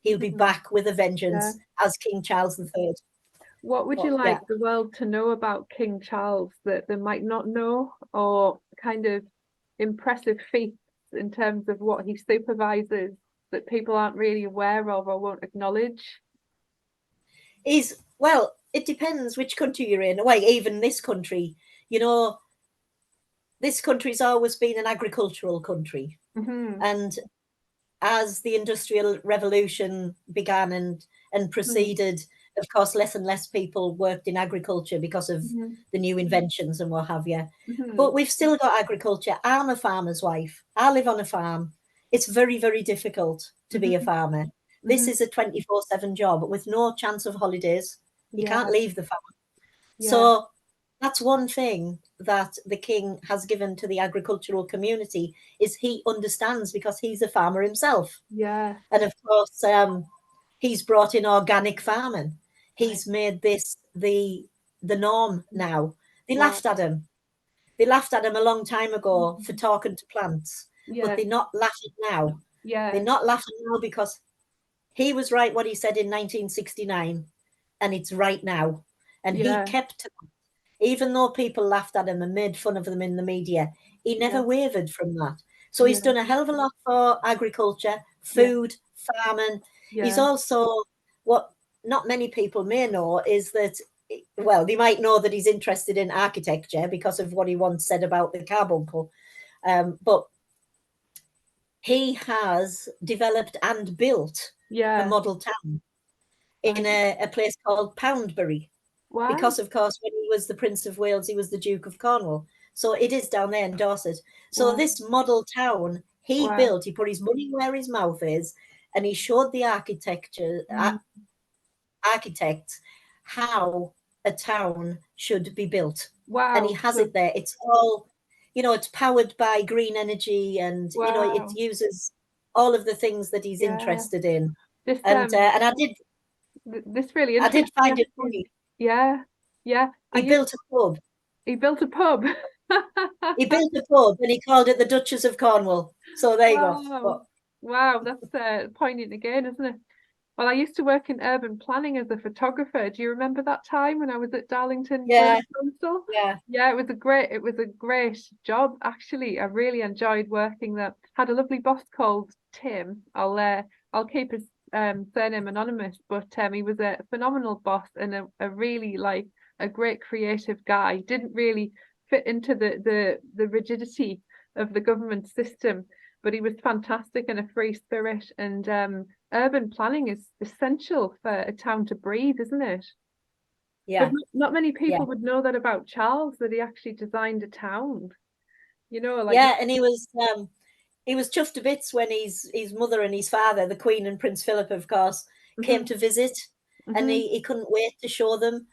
he'll be back with a vengeance Yeah. as King Charles III. What would you like the world to know about King Charles that they might not know, or kind of impressive feats in terms of what he supervises that people aren't really aware of or won't acknowledge? Well, it depends which country you're in. Well, even this country, you know, this country's always been an agricultural country. Mm-hmm. And as the Industrial Revolution began and proceeded, of course, less and less people worked in agriculture because of the new inventions and what have you. But we've still got agriculture. I'm a farmer's wife. I live on a farm. It's very, very difficult to be a farmer. This is a 24/7 job with no chance of holidays. You can't leave the farm. So that's one thing that the king has given to the agricultural community, is he understands, because he's a farmer himself. Yeah. And of course, he's brought in organic farming. He's made this the norm now. They laughed at him. They laughed at him a long time ago for talking to plants, but they're not laughing now. They're not laughing now because he was right what he said in 1969, and it's right now. And he kept to that. Even though people laughed at him and made fun of them in the media, he never wavered from that. So he's done a hell of a lot for agriculture, food, farming. He's also, what not many people may know is that, well, they might know that he's interested in architecture because of what he once said about the carbuncle. But he has developed and built a model town in a place called Poundbury. Wow. Because, of course, when he was the Prince of Wales, he was the Duke of Cornwall. So it is down there in Dorset. So this model town he built, he put his money where his mouth is, and he showed the architects how a town should be built. Wow. And he has it there. It's all, you know, it's powered by green energy, and, you know, it uses all of the things that he's interested in. And I did. This really I did find it funny. Yeah. He built a pub. He built a pub. He built a pub and he called it the Duchess of Cornwall. So there you go. Wow, that's poignant again, isn't it? Well, I used to work in urban planning as a photographer. Do you remember that time when I was at Darlington Council? Yeah, it was a great job, actually. I really enjoyed working there. Had a lovely boss called Tim. I'll keep his surname anonymous, but he was a phenomenal boss and a really a great creative guy. Didn't really fit into the rigidity of the government system, but he was fantastic and a free spirit. And urban planning is essential for a town to breathe, isn't it? Yeah. But not many people would know that about Charles, that he actually designed a town. You know, and he was chuffed to bits when his mother and his father, the Queen and Prince Philip, of course, came to visit, and he couldn't wait to show them